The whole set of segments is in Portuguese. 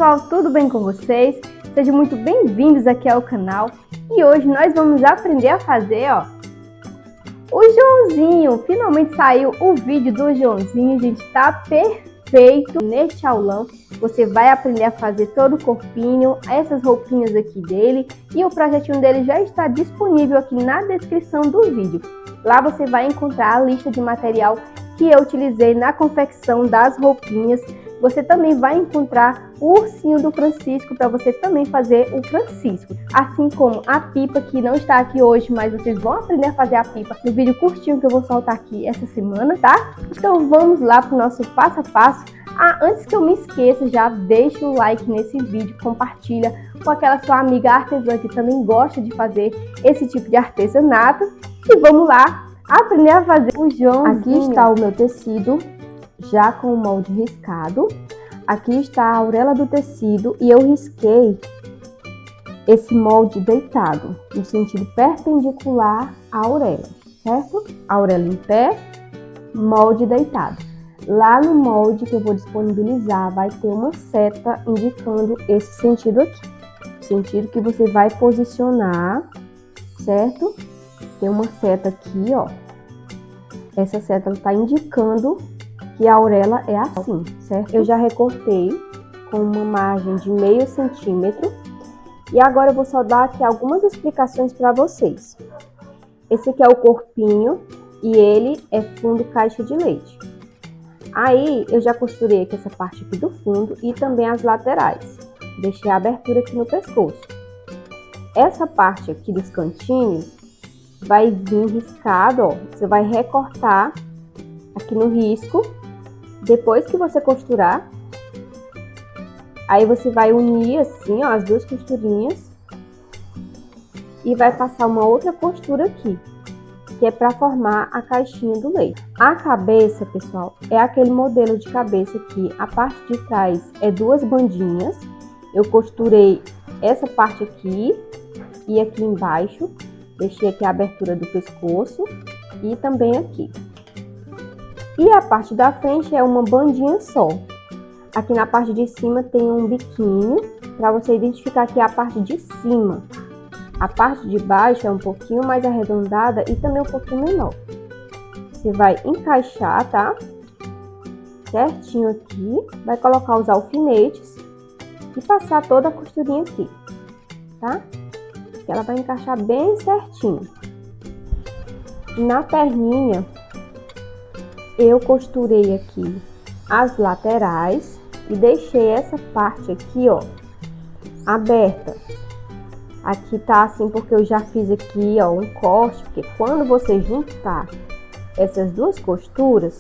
pessoal, tudo bem com vocês? Sejam muito bem-vindos aqui ao canal. E hoje nós vamos aprender a fazer, o Joãozinho. Finalmente saiu o vídeo do Joãozinho, gente, tá perfeito. Neste aulão você vai aprender a fazer todo o corpinho, essas roupinhas aqui dele, e o projetinho dele já está disponível aqui na descrição do vídeo. Lá você vai encontrar a lista de material que eu utilizei na confecção das roupinhas. Você também vai encontrar o ursinho do Francisco para você também fazer o Francisco. Assim como a pipa, que não está aqui hoje, mas vocês vão aprender a fazer a pipa no vídeo curtinho que eu vou soltar aqui essa semana, tá? Então vamos lá para o nosso passo a passo. Antes que eu me esqueça, já deixa o like nesse vídeo, compartilha com aquela sua amiga artesã que também gosta de fazer esse tipo de artesanato. E vamos lá aprender a fazer o Joãozinho. Aqui está o meu tecido, já com o molde riscado. Aqui está a auréola do tecido e eu risquei esse molde deitado, no sentido perpendicular à auréola, certo? Auréola em pé, molde deitado. Lá no molde que eu vou disponibilizar vai ter uma seta indicando esse sentido aqui. O sentido que você vai posicionar, certo? Tem uma seta aqui, ó. Essa seta está indicando que a auréola é assim, certo? Eu já recortei com uma margem de meio centímetro. E agora eu vou só dar aqui algumas explicações para vocês. Esse aqui é o corpinho e ele é fundo caixa de leite. Aí eu já costurei aqui essa parte aqui do fundo e também as laterais. Deixei a abertura aqui no pescoço. Essa parte aqui dos cantinhos vai vir riscado, ó. Você vai recortar aqui no risco. Depois que você costurar, aí você vai unir assim, ó, as duas costurinhas e vai passar uma outra costura aqui, que é para formar a caixinha do leite. A cabeça, pessoal, é aquele modelo de cabeça que a parte de trás é duas bandinhas. Eu costurei essa parte aqui e aqui embaixo. Deixei aqui a abertura do pescoço e também aqui. E a parte da frente é uma bandinha só. Aqui na parte de cima tem um biquinho, para você identificar que é a parte de cima. A parte de baixo é um pouquinho mais arredondada e também um pouquinho menor. Você vai encaixar, tá? Certinho aqui. Vai colocar os alfinetes e passar toda a costurinha aqui, tá? Ela vai encaixar bem certinho. Na perninha, eu costurei aqui as laterais e deixei essa parte aqui, ó, aberta. Aqui tá assim porque eu já fiz aqui, ó, um corte, porque quando você juntar essas duas costuras,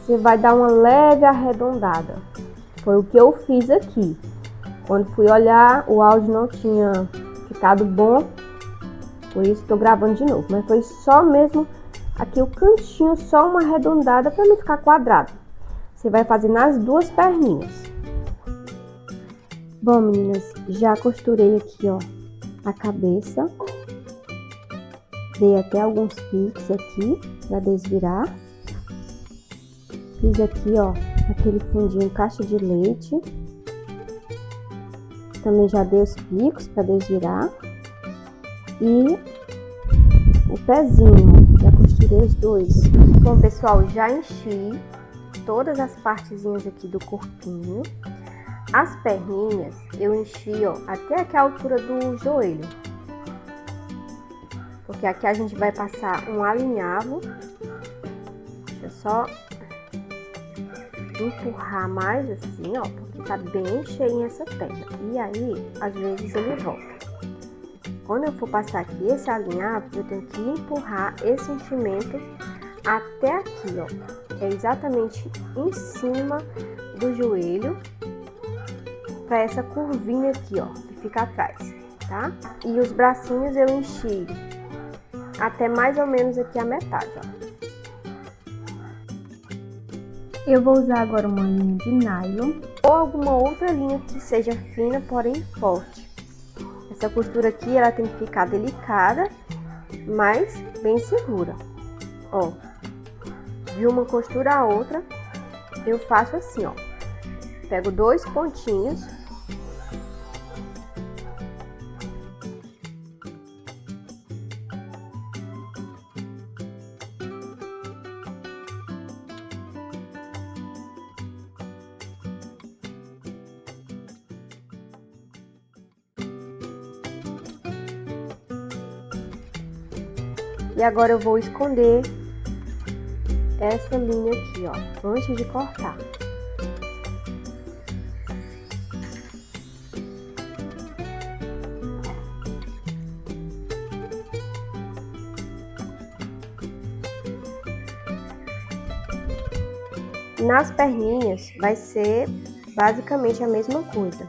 você vai dar uma leve arredondada. Foi o que eu fiz aqui. Quando fui olhar, o áudio não tinha ficado bom, por isso estou gravando de novo, mas foi só mesmo aqui o cantinho, só uma arredondada para não ficar quadrado. Você vai fazer nas duas perninhas. Bom, meninas, já costurei aqui, ó, a cabeça. Dei até alguns piques aqui para desvirar. Fiz aqui, ó, aquele fundinho caixa de leite. Também já dei os picos para desvirar. E o pezinho, já costurei os dois. Bom, pessoal, já enchi todas as partezinhas aqui do corpinho. As perninhas eu enchi, ó, até aqui a altura do joelho. Porque aqui a gente vai passar um alinhavo. Deixa eu só empurrar mais assim, ó, porque tá bem cheinha essa perna. E aí, às vezes ele volta. Quando eu for passar aqui esse alinhavo, eu tenho que empurrar esse enchimento até aqui, ó. É exatamente em cima do joelho, para essa curvinha aqui, ó, que fica atrás, tá? E os bracinhos eu enchi até mais ou menos aqui a metade, ó. Eu vou usar agora uma linha de nylon ou alguma outra linha que seja fina, porém forte. Essa costura aqui, ela tem que ficar delicada, mas bem segura. Ó, de uma costura a outra, eu faço assim, ó. Pego 2 pontinhos. E agora eu vou esconder essa linha aqui, ó, antes de cortar. Nas perninhas vai ser basicamente a mesma coisa.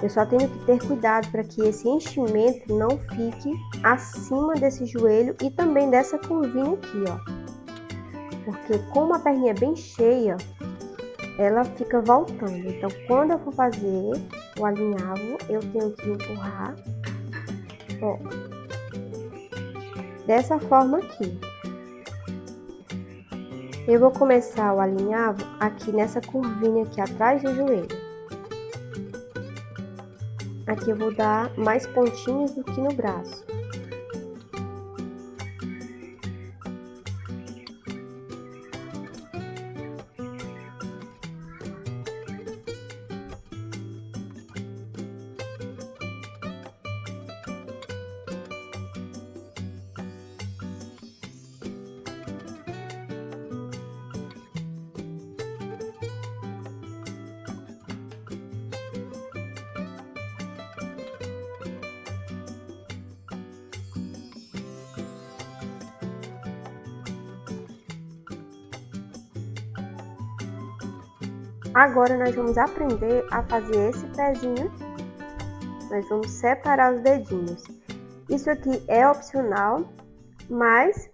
Eu só tenho que ter cuidado para que esse enchimento não fique acima desse joelho e também dessa curvinha aqui, ó. Porque como a perninha é bem cheia, ela fica voltando. Então, quando eu for fazer o alinhavo, eu tenho que empurrar, ó, dessa forma aqui. Eu vou começar o alinhavo aqui nessa curvinha aqui atrás do joelho. Aqui eu vou dar mais pontinhos do que no braço. Agora nós vamos aprender a fazer esse pezinho aqui. Nós vamos separar os dedinhos. Isso aqui é opcional, mas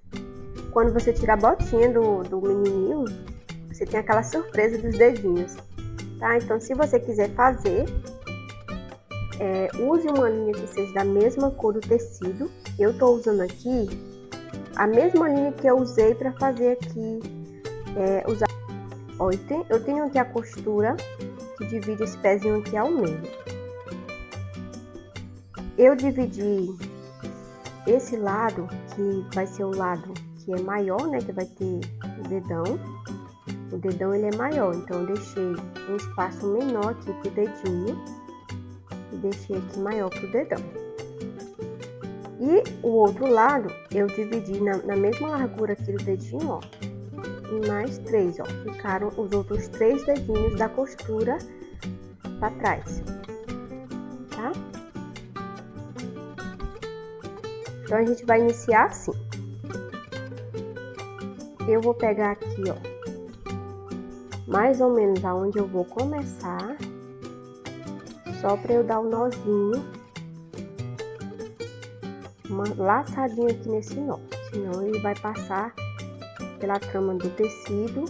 quando você tirar a botinha do menininho, você tem aquela surpresa dos dedinhos, tá? Então, se você quiser fazer, use uma linha que seja da mesma cor do tecido. Eu tô usando aqui a mesma linha que eu usei para fazer aqui, Ó, eu tenho aqui a costura que divide esse pezinho aqui ao meio. Eu dividi esse lado, que vai ser o lado que é maior, né? Que vai ter o dedão. O dedão ele é maior, então eu deixei um espaço menor aqui pro dedinho. E deixei aqui maior pro dedão. E o outro lado, eu dividi na mesma largura aqui do dedinho, ó. E mais 3, ó. Ficaram os outros 3 dedinhos da costura para trás, tá? Então, a gente vai iniciar assim. Eu vou pegar aqui, ó, mais ou menos aonde eu vou começar, só para eu dar um nozinho, uma laçadinha aqui nesse nó, senão ele vai passar pela trama do tecido.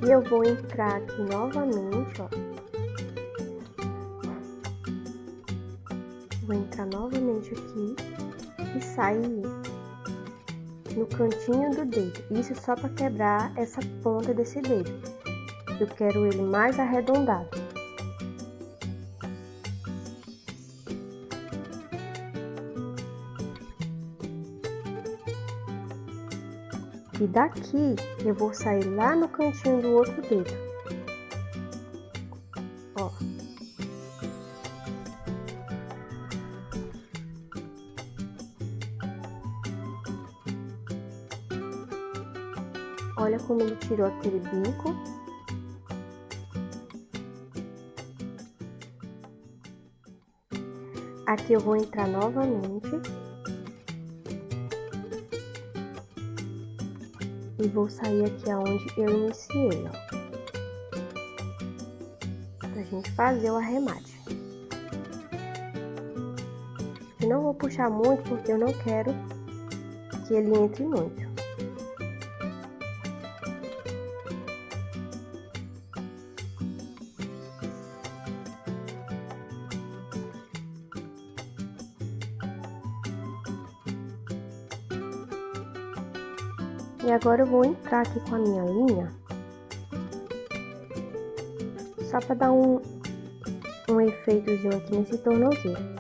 E eu vou entrar aqui novamente, ó. Vou entrar novamente aqui e sair no cantinho do dedo. Isso só para quebrar essa ponta desse dedo. Eu quero ele mais arredondado. E daqui eu vou sair lá no cantinho do outro dedo. Ó. Olha como ele tirou aquele bico. Aqui eu vou entrar novamente. E vou sair aqui aonde eu iniciei, ó. Pra gente fazer o arremate. Eu não vou puxar muito porque eu não quero que ele entre muito. E agora eu vou entrar aqui com a minha linha, só para dar um efeitozinho aqui nesse tornozelo.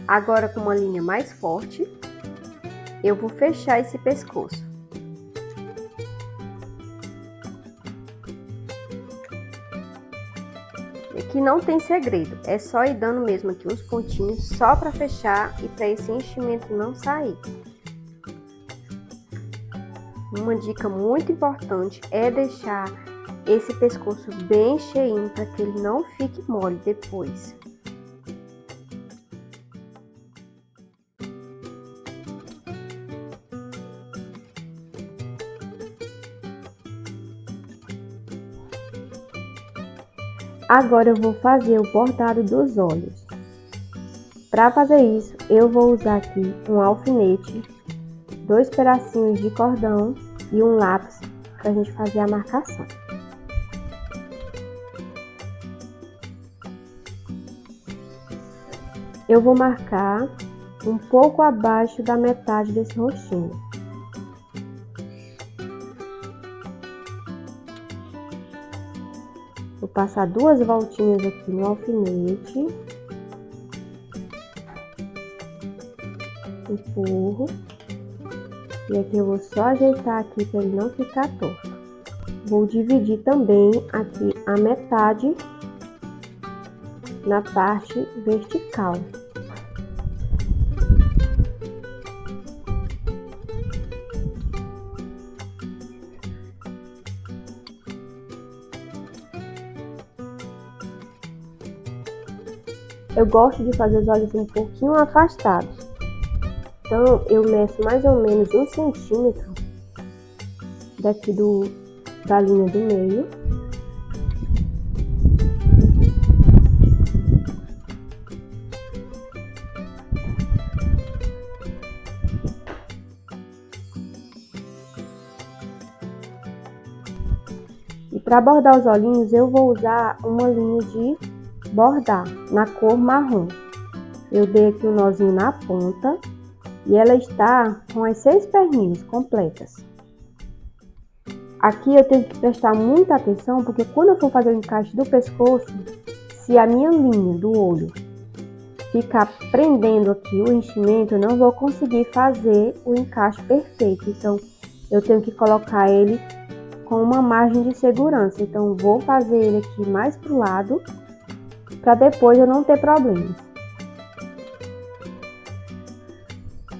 Agora, com uma linha mais forte, eu vou fechar esse pescoço. Aqui não tem segredo, é só ir dando mesmo aqui uns pontinhos só para fechar e para esse enchimento não sair. Uma dica muito importante é deixar esse pescoço bem cheinho para que ele não fique mole depois. Agora eu vou fazer o bordado dos olhos. Para fazer isso, eu vou usar aqui um alfinete, 2 pedacinhos de cordão e um lápis para a gente fazer a marcação. Eu vou marcar um pouco abaixo da metade desse rostinho. Vou passar 2 voltinhas aqui no alfinete. Empurro. E aqui eu vou só ajeitar aqui para ele não ficar torto. Vou dividir também aqui a metade na parte vertical. Eu gosto de fazer os olhos um pouquinho afastados. Então, eu meço mais ou menos 1 centímetro daqui da linha do meio. E para bordar os olhinhos, eu vou usar uma linha de bordar na cor marrom. Eu dei aqui um nozinho na ponta e ela está com as 6 perninhas completas. Aqui eu tenho que prestar muita atenção porque quando eu for fazer o encaixe do pescoço, se a minha linha do olho ficar prendendo aqui o enchimento, eu não vou conseguir fazer o encaixe perfeito. Então eu tenho que colocar ele com uma margem de segurança. Então vou fazer ele aqui mais pro lado, para depois eu não ter problemas.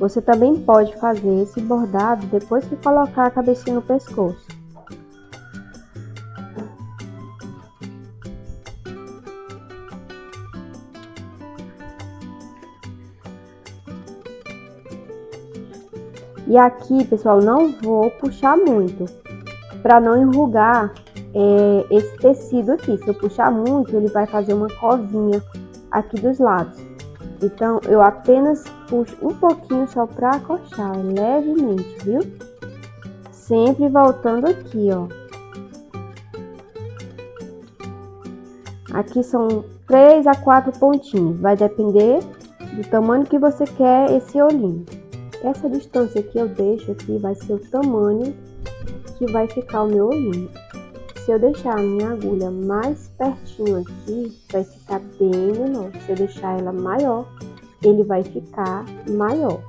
Você também pode fazer esse bordado depois que colocar a cabecinha no pescoço. E aqui, pessoal, não vou puxar muito, para não enrugar esse tecido aqui. Se eu puxar muito, ele vai fazer uma covinha aqui dos lados. Então, eu apenas puxo um pouquinho só para acochar, levemente, viu? Sempre voltando aqui, ó. Aqui são 3 a 4 pontinhos, vai depender do tamanho que você quer esse olhinho. Essa distância que eu deixo aqui vai ser o tamanho que vai ficar o meu olhinho. Se eu deixar a minha agulha mais pertinho aqui, vai ficar bem menor. Se eu deixar ela maior, ele vai ficar maior.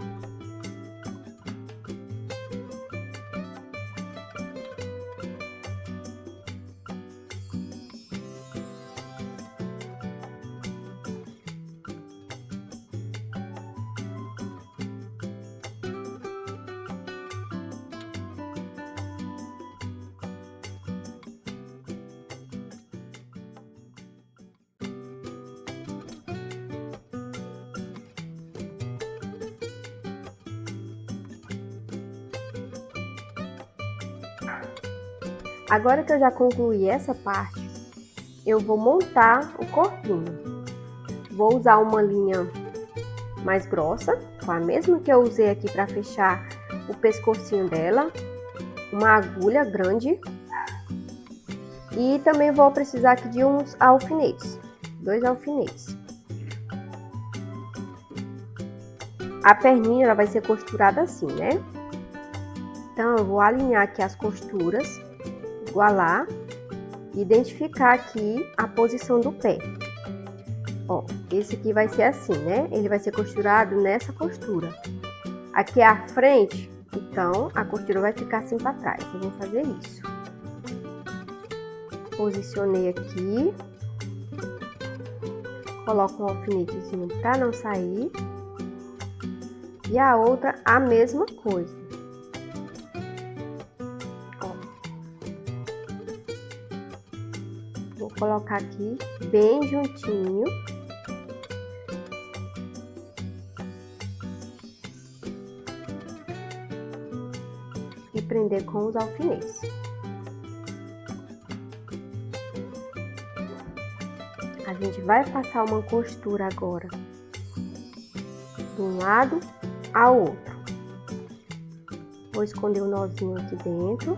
Agora que eu já concluí essa parte, eu vou montar o corpinho. Vou usar uma linha mais grossa, com a mesma que eu usei aqui para fechar o pescocinho dela, uma agulha grande e também vou precisar aqui de uns alfinetes, 2 alfinetes. A perninha ela vai ser costurada assim, né? Então eu vou alinhar aqui as costuras, igualar e identificar aqui a posição do pé. Ó, esse aqui vai ser assim, né? Ele vai ser costurado nessa costura. Aqui é a frente, então a costura vai ficar assim para trás. Eu vou fazer isso. Posicionei aqui. Coloco um alfinetezinho para não sair. E a outra a mesma coisa. Vou colocar aqui bem juntinho. E prender com os alfinetes. A gente vai passar uma costura agora de um lado ao outro. Vou esconder o nozinho aqui dentro.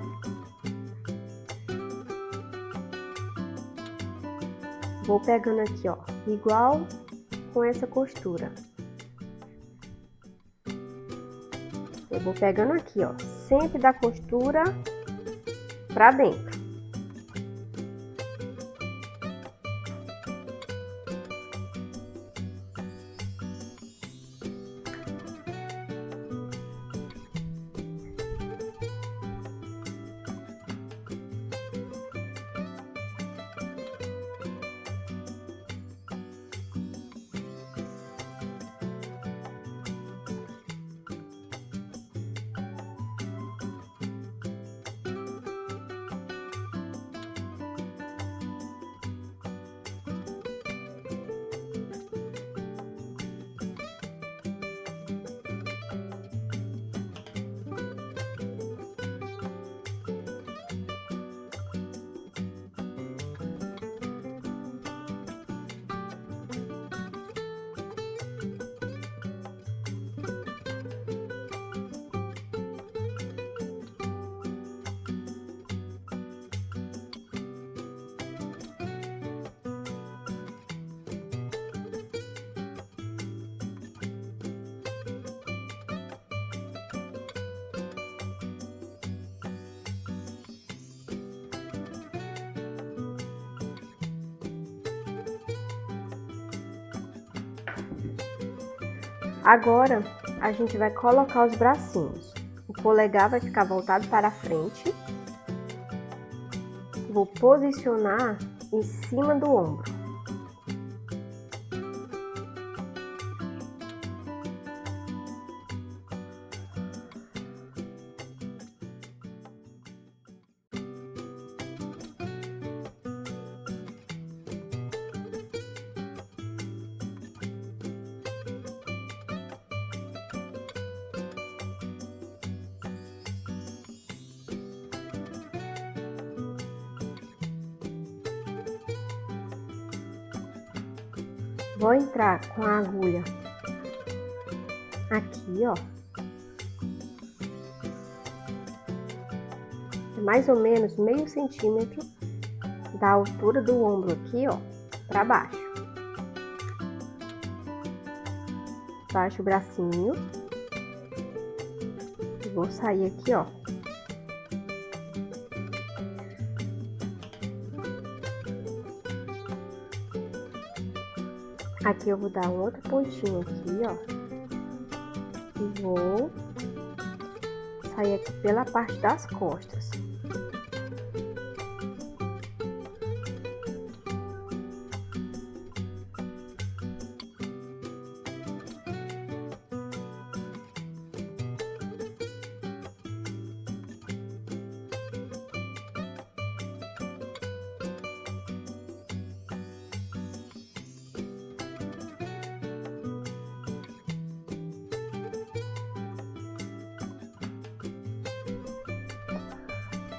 Vou pegando aqui, ó, igual com essa costura. Eu vou pegando aqui, ó, sempre da costura pra dentro. Agora, a gente vai colocar os bracinhos. O polegar vai ficar voltado para a frente. Vou posicionar em cima do ombro. Vou entrar com a agulha aqui, ó. É mais ou menos meio centímetro da altura do ombro aqui, ó, pra baixo. Baixo o bracinho. E vou sair aqui, ó. Aqui eu vou dar um outro pontinho aqui, ó. E vou sair aqui pela parte das costas.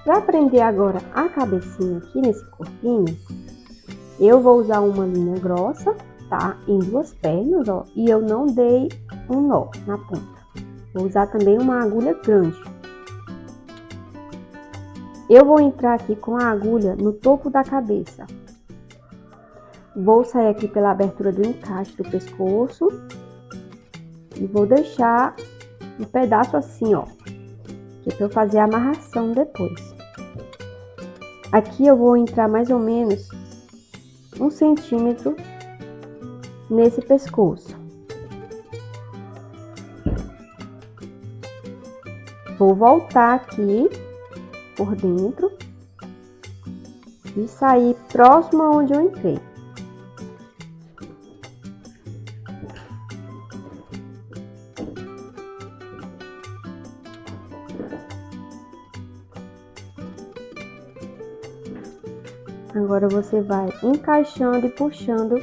Para prender agora a cabecinha aqui nesse corpinho, eu vou usar uma linha grossa, tá? Em duas pernas, ó, e eu não dei um nó na ponta. Vou usar também uma agulha grande. Eu vou entrar aqui com a agulha no topo da cabeça. Vou sair aqui pela abertura do encaixe do pescoço e vou deixar um pedaço assim, ó, que é para eu fazer a amarração depois. Aqui eu vou entrar mais ou menos 1 centímetro nesse pescoço. Vou voltar aqui por dentro e sair próximo aonde eu entrei. Agora você vai encaixando e puxando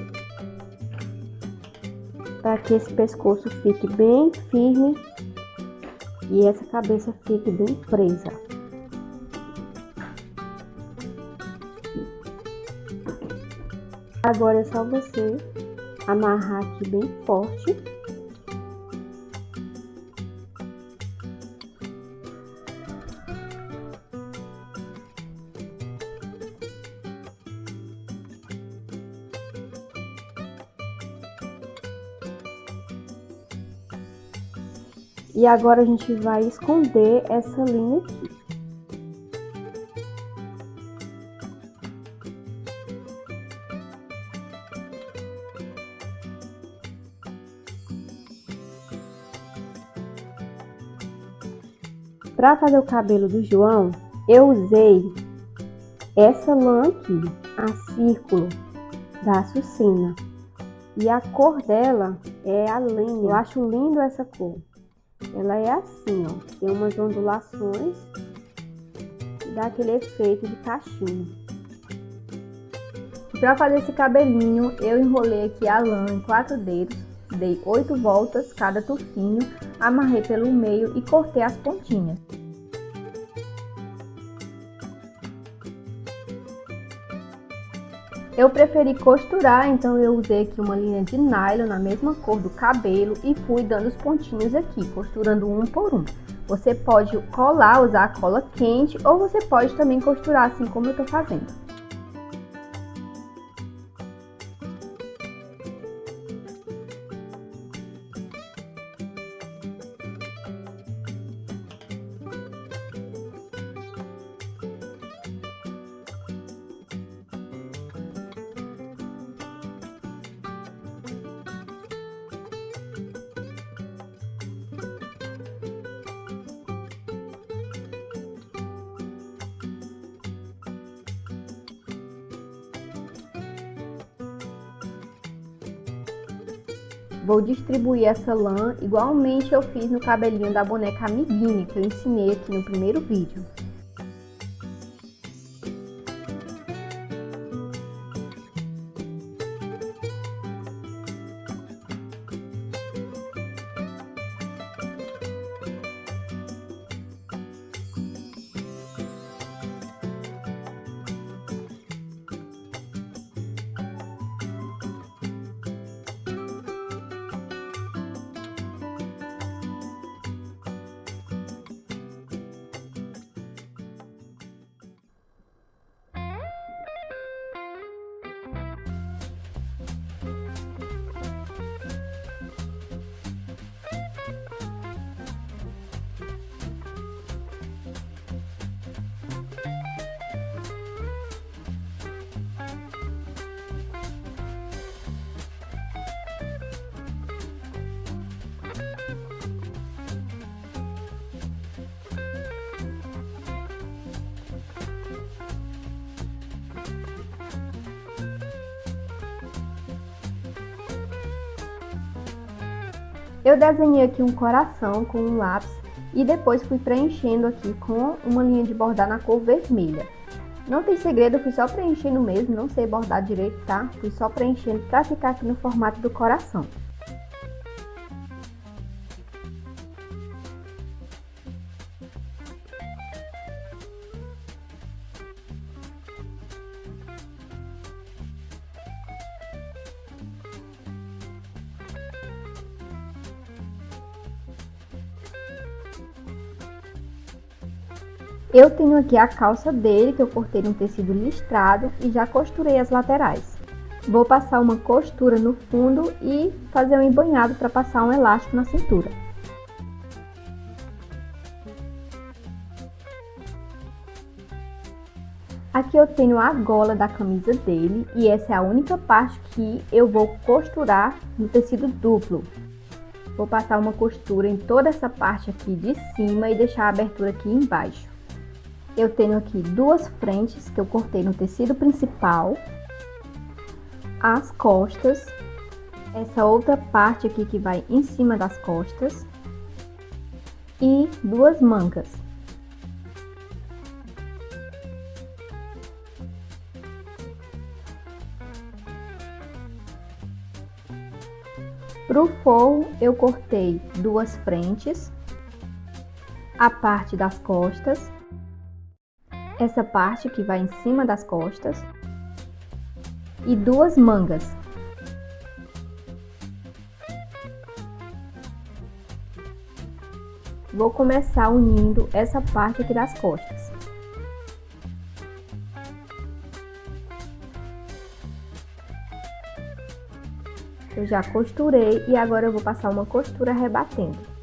para que esse pescoço fique bem firme e essa cabeça fique bem presa. Agora é só você amarrar aqui bem forte. E agora a gente vai esconder essa linha aqui. Para fazer o cabelo do João, eu usei essa lã aqui, a círculo da Açucena. E a cor dela é a lenha. Eu acho lindo essa cor. Ela é assim, ó, tem umas ondulações e dá aquele efeito de cachinho. Para fazer esse cabelinho, eu enrolei aqui a lã em 4 dedos, dei 8 voltas cada tufinho, amarrei pelo meio e cortei as pontinhas. Eu preferi costurar, então eu usei aqui uma linha de nylon na mesma cor do cabelo e fui dando os pontinhos aqui, costurando um por um. Você pode colar, usar a cola quente, ou você pode também costurar assim como eu tô fazendo. Vou distribuir essa lã igualmente eu fiz no cabelinho da boneca Amiguinha, que eu ensinei aqui no primeiro vídeo. Eu desenhei aqui um coração com um lápis e depois fui preenchendo aqui com uma linha de bordar na cor vermelha. Não tem segredo, eu fui só preenchendo mesmo, não sei bordar direito, tá? Fui só preenchendo para ficar aqui no formato do coração. Eu tenho aqui a calça dele, que eu cortei no tecido listrado e já costurei as laterais. Vou passar uma costura no fundo e fazer um embanhado para passar um elástico na cintura. Aqui eu tenho a gola da camisa dele e essa é a única parte que eu vou costurar no tecido duplo. Vou passar uma costura em toda essa parte aqui de cima e deixar a abertura aqui embaixo. Eu tenho aqui duas frentes que eu cortei no tecido principal, as costas, essa outra parte aqui que vai em cima das costas e duas mangas. Para o forro eu cortei duas frentes, a parte das costas, essa parte que vai em cima das costas e duas mangas. Vou começar unindo essa parte aqui das costas. Eu já costurei e agora eu vou passar uma costura rebatendo.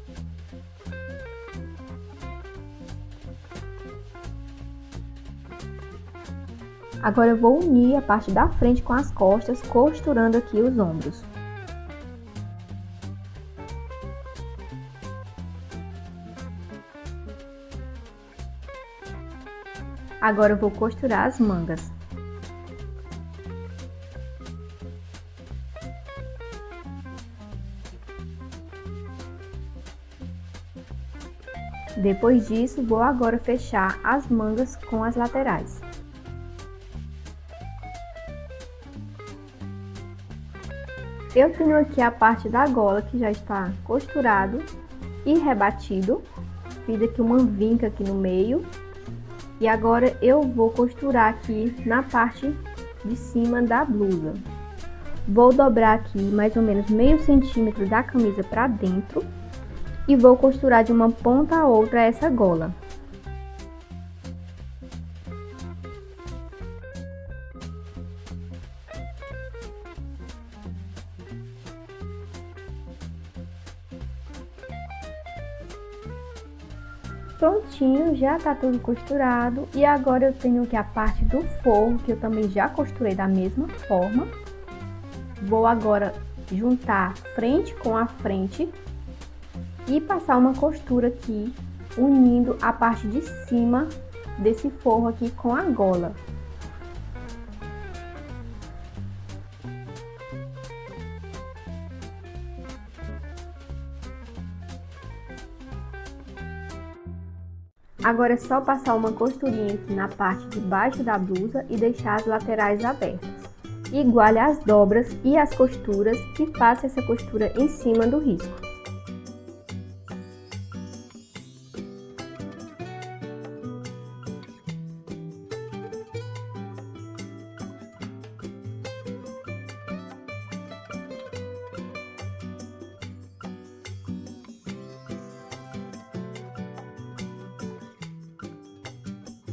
Agora eu vou unir a parte da frente com as costas, costurando aqui os ombros. Agora eu vou costurar as mangas. Depois disso, vou agora fechar as mangas com as laterais. Eu tenho aqui a parte da gola que já está costurado e rebatido. Fiz aqui uma vinca aqui no meio. E agora eu vou costurar aqui na parte de cima da blusa. Vou dobrar aqui mais ou menos meio centímetro da camisa para dentro. E vou costurar de uma ponta a outra essa gola. Prontinho, já tá tudo costurado e agora eu tenho aqui a parte do forro que eu também já costurei da mesma forma. Vou agora juntar frente com a frente e passar uma costura aqui, unindo a parte de cima desse forro aqui com a gola. Agora é só passar uma costurinha aqui na parte de baixo da blusa e deixar as laterais abertas. Iguale as dobras e as costuras e faça essa costura em cima do risco.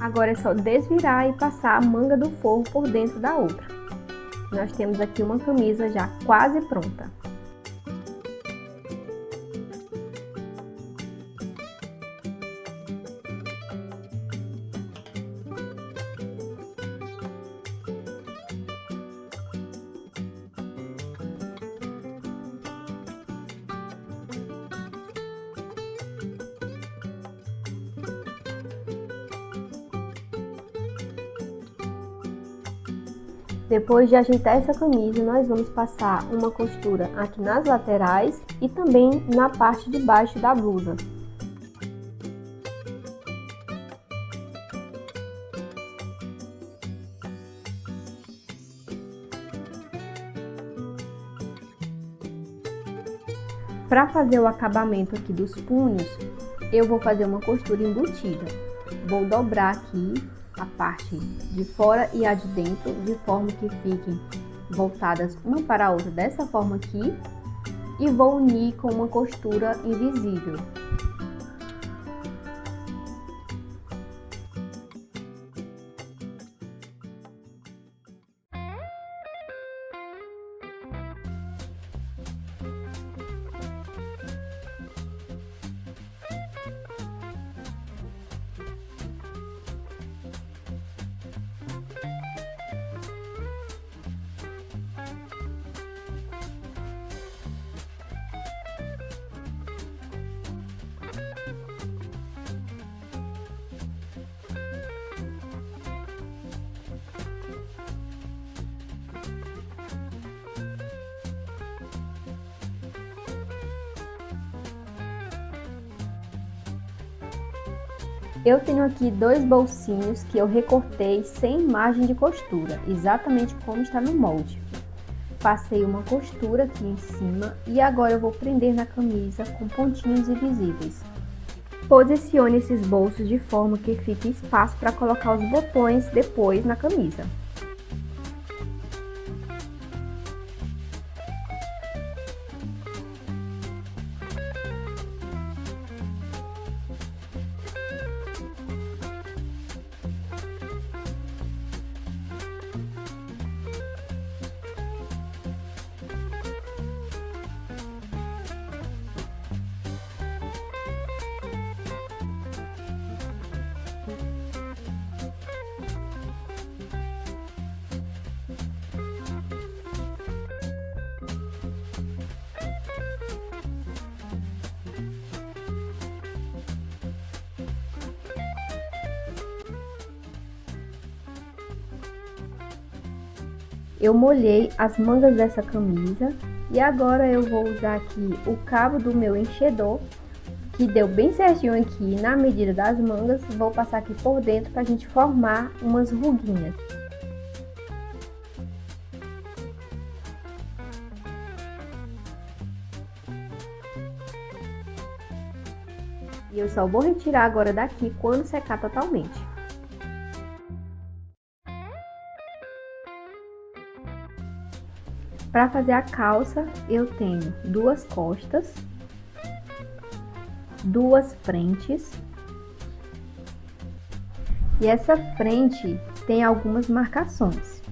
Agora é só desvirar e passar a manga do forro por dentro da outra. Nós temos aqui uma camisa já quase pronta. Depois de ajeitar essa camisa, nós vamos passar uma costura aqui nas laterais e também na parte de baixo da blusa. Para fazer o acabamento aqui dos punhos, eu vou fazer uma costura embutida. Vou dobrar aqui a parte de fora e a de dentro, de forma que fiquem voltadas uma para a outra dessa forma aqui, e vou unir com uma costura invisível. Eu tenho aqui dois bolsinhos que eu recortei sem margem de costura, exatamente como está no molde. Passei uma costura aqui em cima e agora eu vou prender na camisa com pontinhos invisíveis. Posicione esses bolsos de forma que fique espaço para colocar os botões depois na camisa. Eu molhei as mangas dessa camisa e agora eu vou usar aqui o cabo do meu enchedor, que deu bem certinho aqui na medida das mangas. Vou passar aqui por dentro para a gente formar umas ruguinhas. E eu só vou retirar agora daqui quando secar totalmente. Para fazer a calça, eu tenho duas costas, duas frentes, e essa frente tem algumas marcações.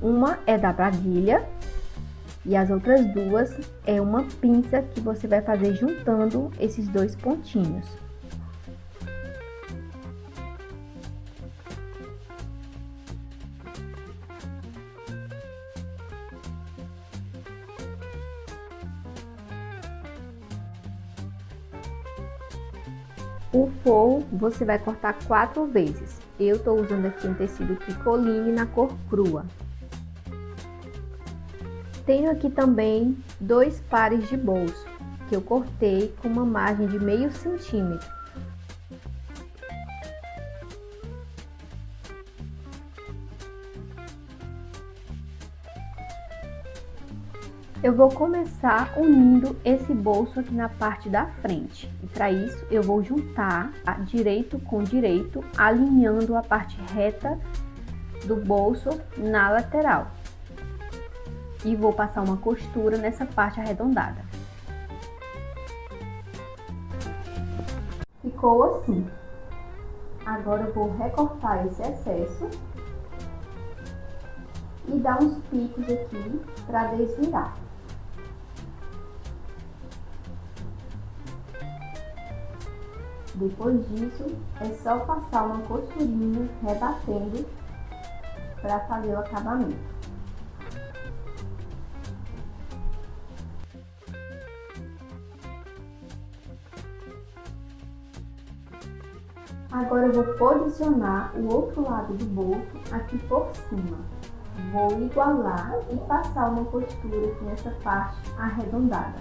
Uma é da braguilha e as outras duas é uma pinça que você vai fazer juntando esses dois pontinhos. O forro você vai cortar 4 vezes. Eu estou usando aqui um tecido picoline na cor crua. Tenho aqui também 2 pares de bolso, que eu cortei com uma margem de meio centímetro. Eu vou começar unindo esse bolso aqui na parte da frente. E para isso eu vou juntar direito com direito, alinhando a parte reta do bolso na lateral. E vou passar uma costura nessa parte arredondada. Ficou assim. Agora eu vou recortar esse excesso e dar uns picos aqui para desvirar. Depois disso, é só passar uma costurinha rebatendo para fazer o acabamento. Agora eu vou posicionar o outro lado do bolso aqui por cima. Vou igualar e passar uma costura aqui nessa parte arredondada.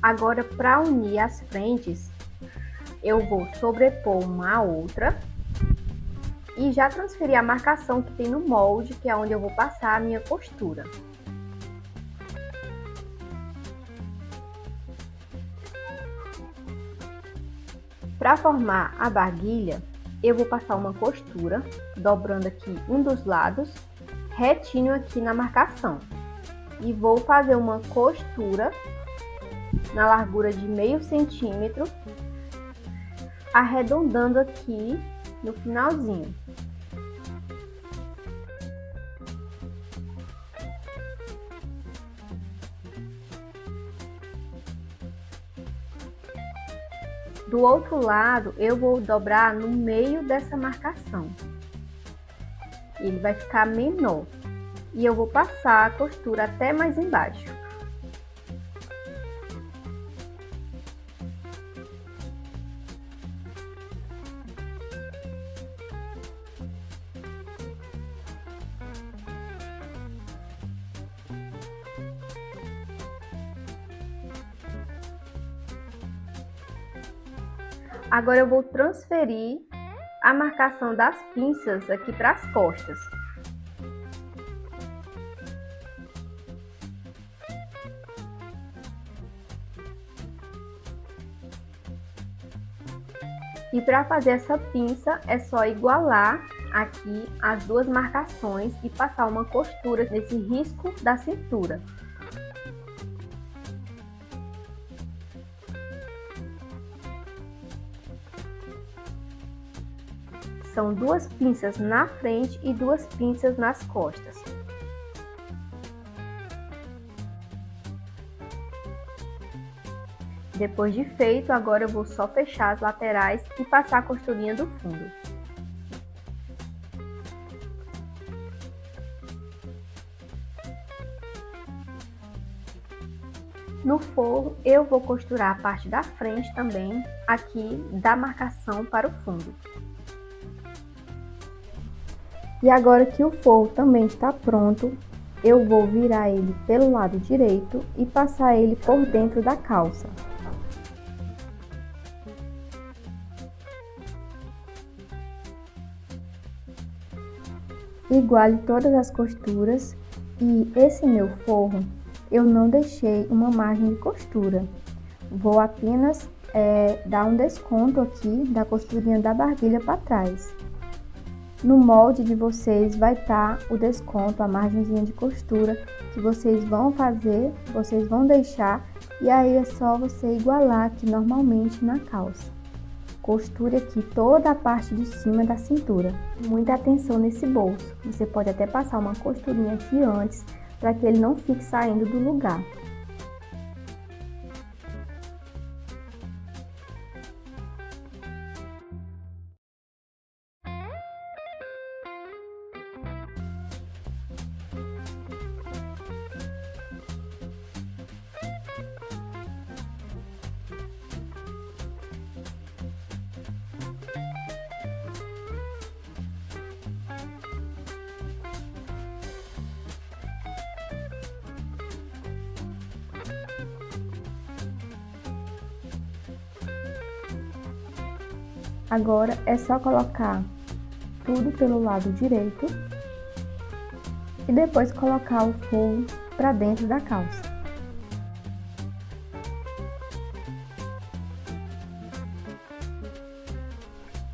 Agora, para unir as frentes, eu vou sobrepor uma à outra e já transferir a marcação que tem no molde, que é onde eu vou passar a minha costura. Para formar a barguilha, eu vou passar uma costura, dobrando aqui um dos lados, retinho aqui na marcação. E vou fazer uma costura na largura de meio centímetro, arredondando aqui no finalzinho. Do outro lado, eu vou dobrar no meio dessa marcação. Ele vai ficar menor. E eu vou passar a costura até mais embaixo. Agora eu vou transferir a marcação das pinças aqui para as costas. E para fazer essa pinça é só igualar aqui as duas marcações e passar uma costura nesse risco da cintura. São duas pinças na frente e duas pinças nas costas. Depois de feito, agora eu vou só fechar as laterais e passar a costurinha do fundo. No forro, eu vou costurar a parte da frente também, aqui da marcação para o fundo. E agora que o forro também está pronto, eu vou virar ele pelo lado direito e passar ele por dentro da calça. Iguale todas as costuras e esse meu forro eu não deixei uma margem de costura. Vou apenas dar um desconto aqui da costurinha da barguilha para trás. No molde de vocês vai estar o desconto, a margenzinha de costura que vocês vão fazer, vocês vão deixar e aí é só você igualar aqui normalmente na calça. Costure aqui toda a parte de cima da cintura. Muita atenção nesse bolso. Você pode até passar uma costurinha aqui antes para que ele não fique saindo do lugar. Agora é só colocar tudo pelo lado direito e depois colocar o forro para dentro da calça.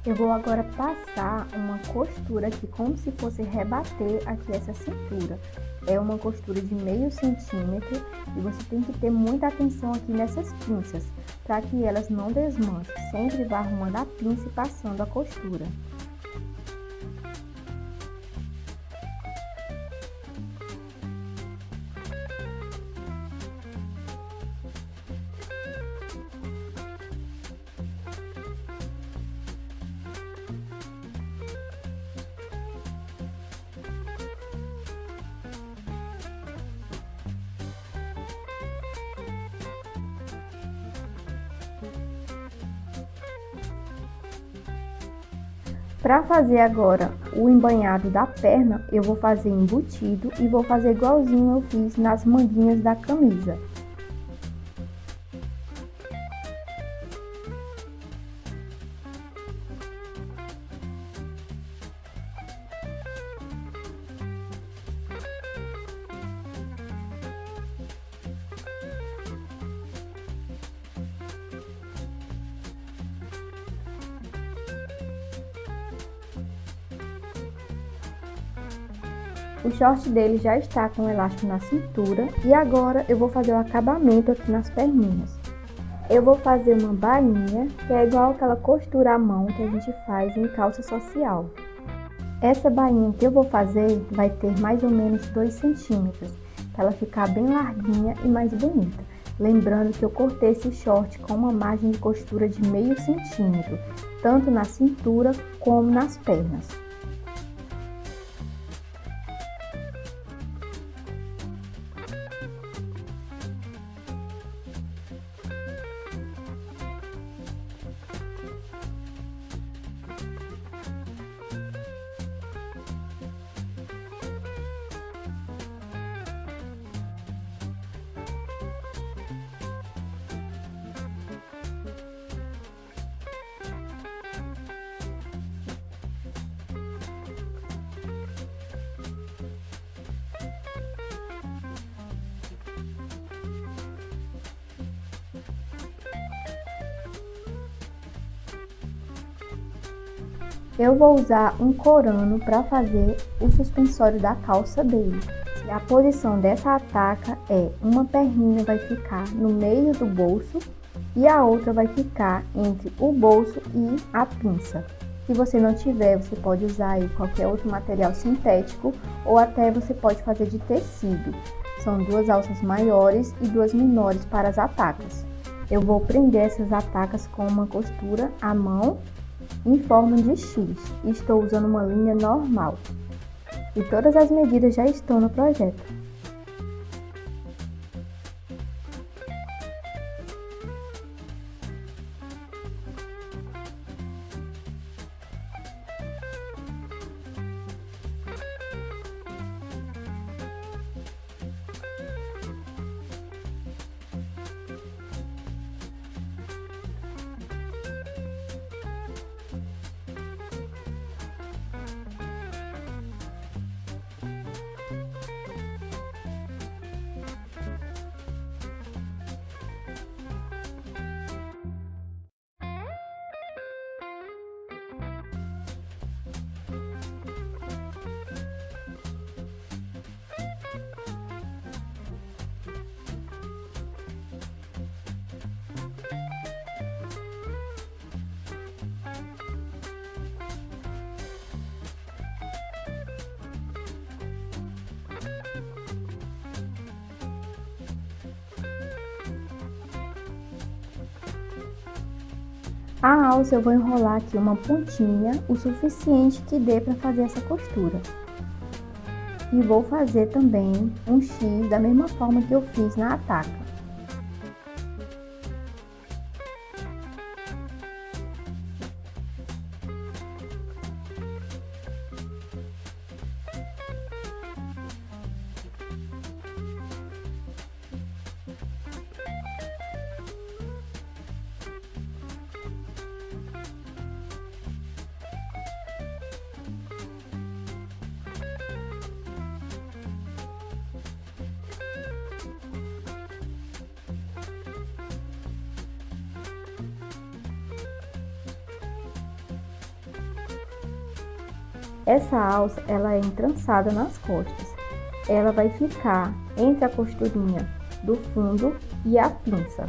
Eu vou agora passar uma costura aqui como se fosse rebater aqui essa cintura. É uma costura de meio centímetro e você tem que ter muita atenção aqui nessas pinças, para que elas não desmanchem. Sempre vá arrumando a pinça e passando a costura. Para fazer agora o embanhado da perna, eu vou fazer embutido e vou fazer igualzinho eu fiz nas manguinhas da camisa. O short dele já está com o elástico na cintura e agora eu vou fazer o acabamento aqui nas perninhas. Eu vou fazer uma bainha, que é igual aquela costura à mão que a gente faz em calça social. Essa bainha que eu vou fazer vai ter mais ou menos 2 centímetros, para ela ficar bem larguinha e mais bonita. Lembrando que eu cortei esse short com uma margem de costura de meio centímetro, tanto na cintura como nas pernas. Eu vou usar um corano para fazer o suspensório da calça dele. E a posição dessa ataca é uma perninha vai ficar no meio do bolso e a outra vai ficar entre o bolso e a pinça. Se você não tiver, você pode usar aí qualquer outro material sintético ou até você pode fazer de tecido. São 2 alças maiores e 2 menores para as atacas. Eu vou prender essas atacas com uma costura à mão em forma de X. Estou usando uma linha normal. E todas as medidas já estão no projeto. A alça eu vou enrolar aqui uma pontinha, o suficiente que dê para fazer essa costura. E vou fazer também um X da mesma forma que eu fiz na ataca. Essa alça, ela é entrançada nas costas. Ela vai ficar entre a costurinha do fundo e a pinça.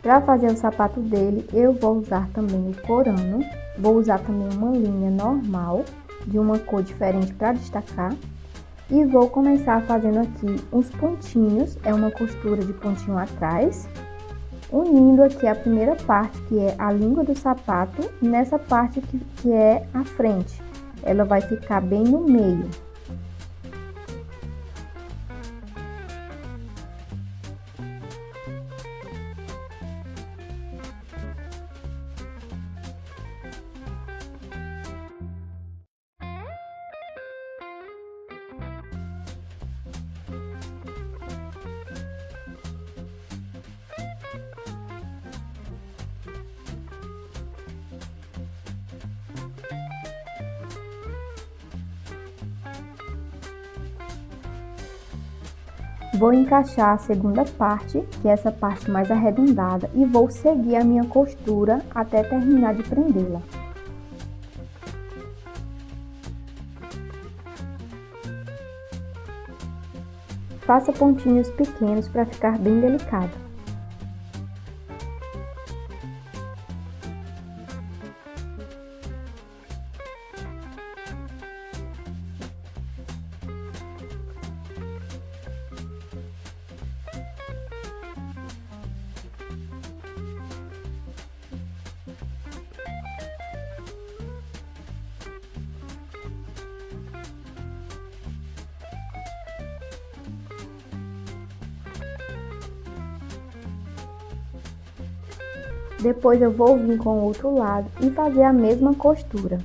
Para fazer o sapato dele, eu vou usar também o corano. Vou usar também uma linha normal, de uma cor diferente para destacar. E vou começar fazendo aqui uns pontinhos, é uma costura de pontinho atrás, unindo aqui a primeira parte, que é a língua do sapato, nessa parte que é a frente. Ela vai ficar bem no meio. Vou encaixar a segunda parte, que é essa parte mais arredondada, e vou seguir a minha costura até terminar de prendê-la. Faça pontinhos pequenos para ficar bem delicado. Depois eu vou vir com o outro lado e fazer a mesma costura.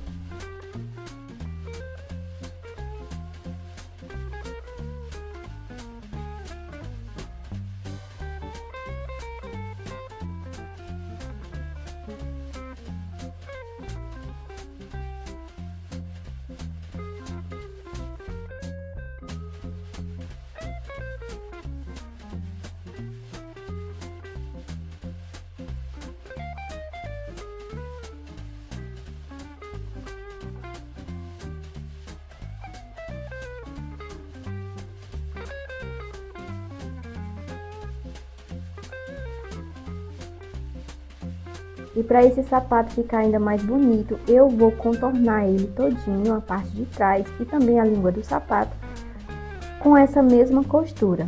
E para esse sapato ficar ainda mais bonito, eu vou contornar ele todinho, a parte de trás e também a língua do sapato, com essa mesma costura.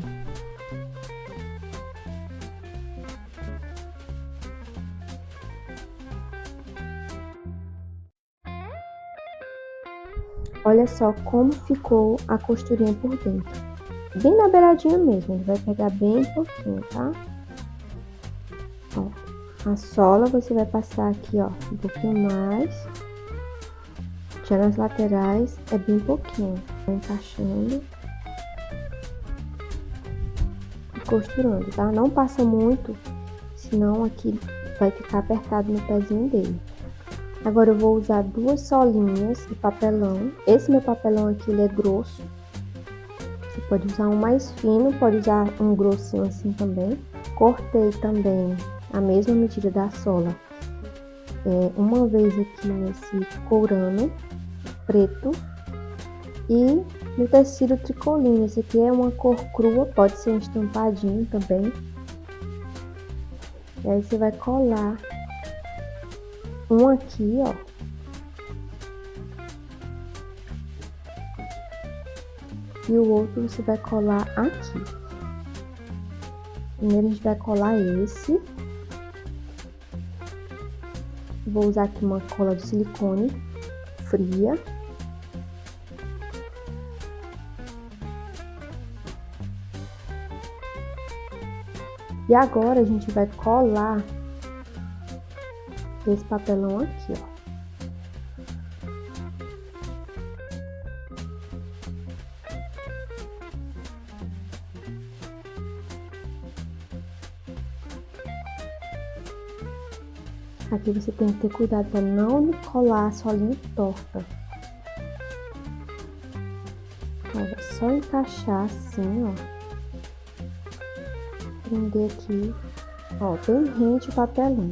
Olha só como ficou a costurinha por dentro. Bem na beiradinha mesmo, ele vai pegar bem pouquinho, tá? Ó. A sola você vai passar aqui, ó, um pouquinho mais. Já nas laterais é bem pouquinho. Vai encaixando e costurando, tá? Não passa muito, senão aqui vai ficar apertado no pezinho dele. Agora eu vou usar duas solinhas de papelão. Esse meu papelão aqui, ele é grosso. Você pode usar um mais fino, pode usar um grossinho assim também. Cortei também a mesma medida da sola, uma vez aqui nesse courano preto e no tecido tricoline. Esse aqui é uma cor crua, pode ser um estampadinho também. E aí você vai colar um aqui, ó, e o outro você vai colar aqui. Primeiro a gente vai colar esse. Vou usar aqui uma cola de silicone fria. E agora a gente vai colar esse papelão aqui, ó. Aqui você tem que ter cuidado para não colar a solinha torta. Ó, é só encaixar assim, ó. Prender aqui, ó, bem rente o papelão.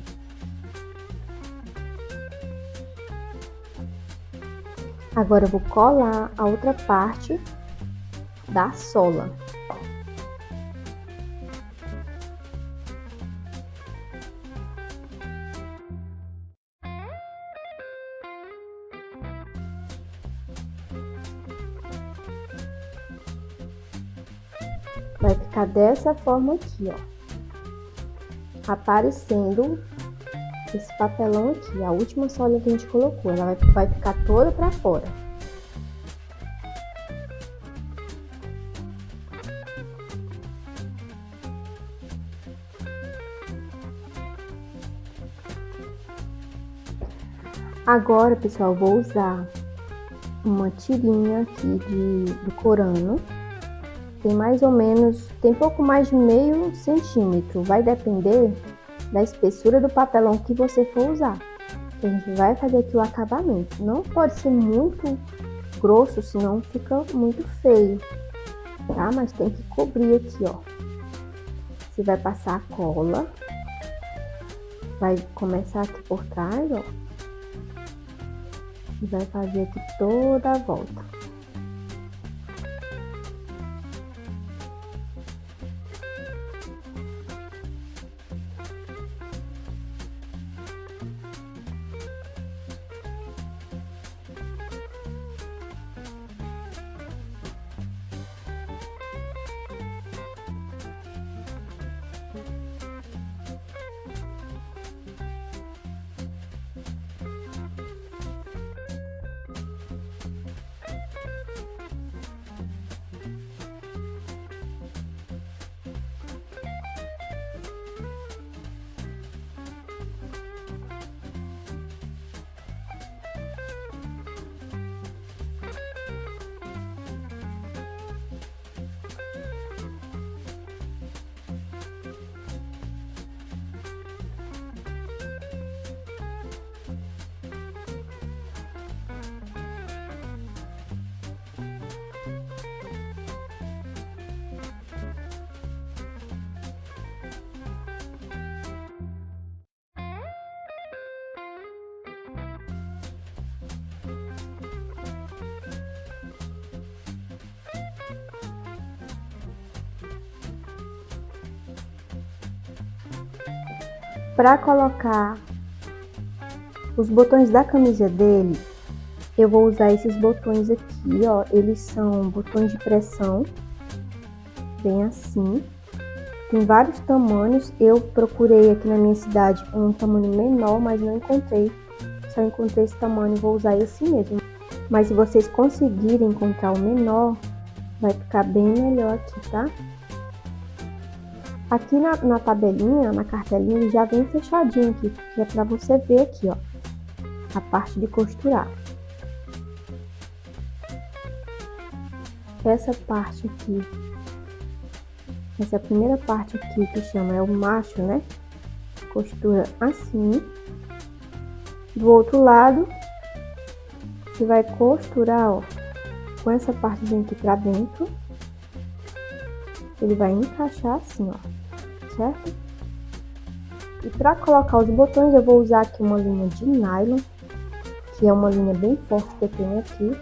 Agora eu vou colar a outra parte da sola. Vai ficar dessa forma aqui, ó, aparecendo esse papelão aqui, a última solinha que a gente colocou, ela vai ficar toda pra fora. Agora, pessoal, vou usar uma tirinha aqui do corano. Tem mais ou menos, tem pouco mais de meio centímetro. Vai depender da espessura do papelão que você for usar. A gente vai fazer aqui o acabamento. Não pode ser muito grosso, senão fica muito feio. tá? Mas tem que cobrir aqui, ó. Você vai passar a cola, vai começar aqui por trás, ó, e vai fazer aqui toda a volta. Para colocar os botões da camisa dele, eu vou usar esses botões aqui, ó. Eles são botões de pressão, bem assim. Tem vários tamanhos. Eu procurei aqui na minha cidade um tamanho menor, mas não encontrei. Só encontrei esse tamanho e vou usar esse mesmo. Mas se vocês conseguirem encontrar o menor, vai ficar bem melhor aqui, tá? Aqui na tabelinha, na cartelinha, ele já vem fechadinho aqui, que é pra você ver aqui, ó, a parte de costurar. Essa parte aqui, essa primeira parte aqui que chama é o macho, né? Costura assim. Do outro lado, você vai costurar, ó, com essa partezinha aqui pra dentro. Ele vai encaixar assim, ó. Certo? E para colocar os botões eu vou usar aqui uma linha de nylon, que é uma linha bem forte que eu tenho aqui.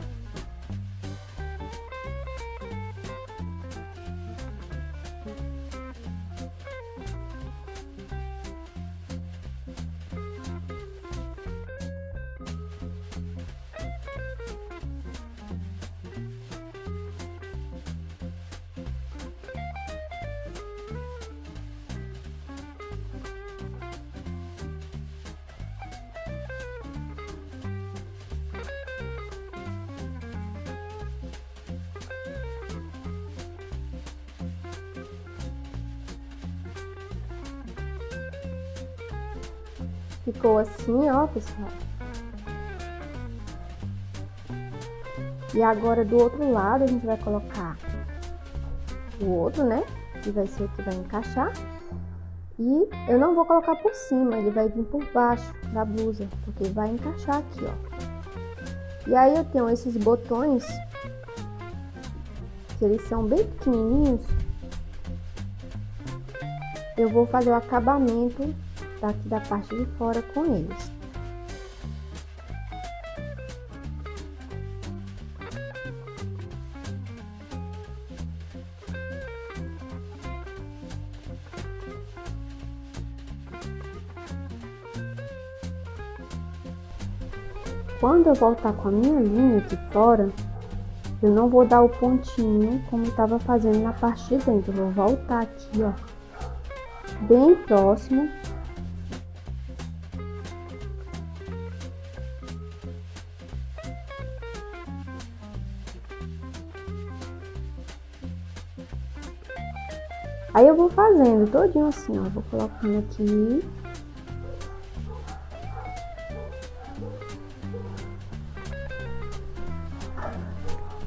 Ficou assim, ó, pessoal. E agora do outro lado a gente vai colocar o outro, né? Que vai ser o que vai encaixar. E eu não vou colocar por cima, ele vai vir por baixo da blusa, porque vai encaixar aqui, ó. E aí eu tenho esses botões, que eles são bem pequenininhos. Eu vou fazer o acabamento daqui da parte de fora com eles. Quando eu voltar com a minha linha aqui fora, eu não vou dar o pontinho como estava fazendo na parte de dentro. Eu vou voltar aqui, ó, bem próximo. Aí eu vou fazendo todinho assim, ó, vou colocando aqui.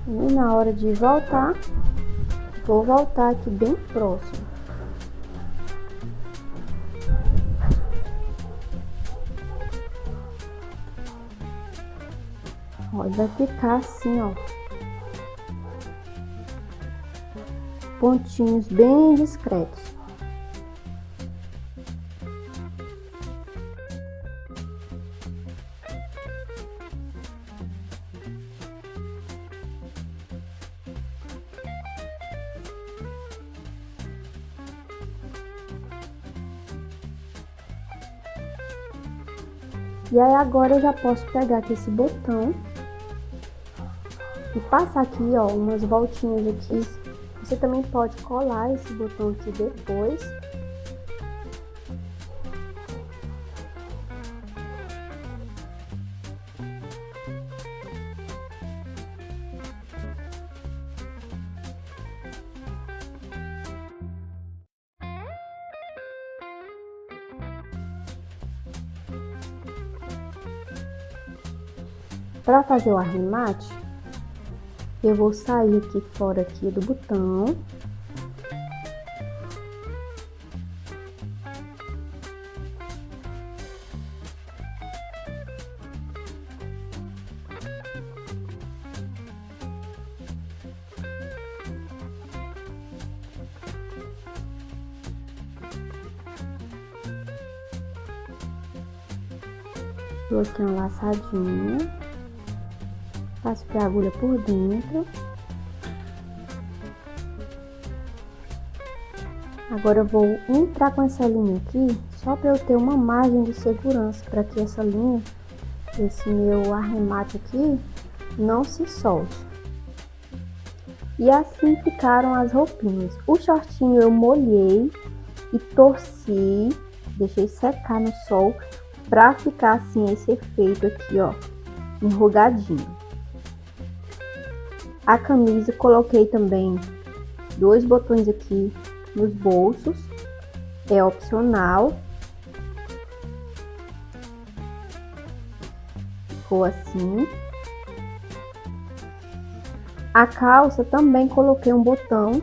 E na hora de voltar, vou voltar aqui bem próximo. Ó, vai ficar assim, ó. pontinhos bem discretos. E aí agora eu já posso pegar aqui esse botão e passar aqui, ó, umas voltinhas aqui. Você também pode colar esse botão aqui depois. Para fazer o arremate, eu vou sair aqui fora aqui do botão. Dou aqui uma laçadinha. Passo a agulha por dentro. Agora eu vou entrar com essa linha aqui, só para eu ter uma margem de segurança, para que essa linha, esse meu arremate aqui, não se solte. E assim ficaram as roupinhas. O shortinho eu molhei e torci, deixei secar no sol, para ficar assim esse efeito aqui, ó, enrugadinho. A camisa coloquei também 2 botões aqui nos bolsos, é opcional. Ficou assim. A calça também coloquei um botão,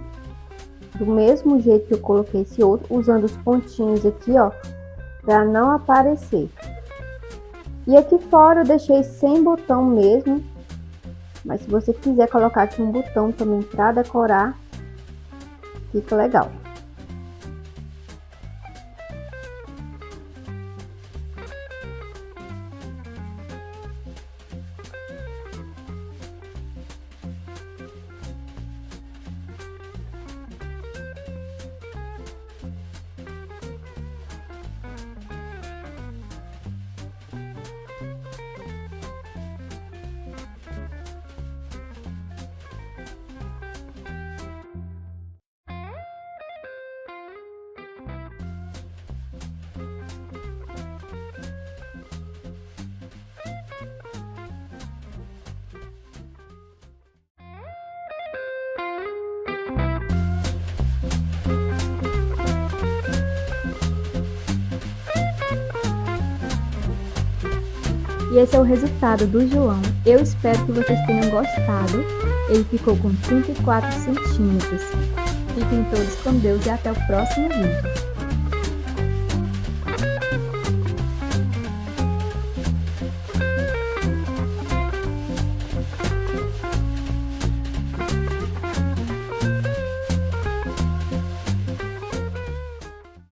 do mesmo jeito que eu coloquei esse outro, usando os pontinhos aqui, ó, para não aparecer. E aqui fora eu deixei sem botão mesmo. Mas se você quiser colocar aqui um botão também para decorar, fica legal. E esse é o resultado do João. Eu espero que vocês tenham gostado. Ele ficou com 34 centímetros. Fiquem todos com Deus e até o próximo vídeo.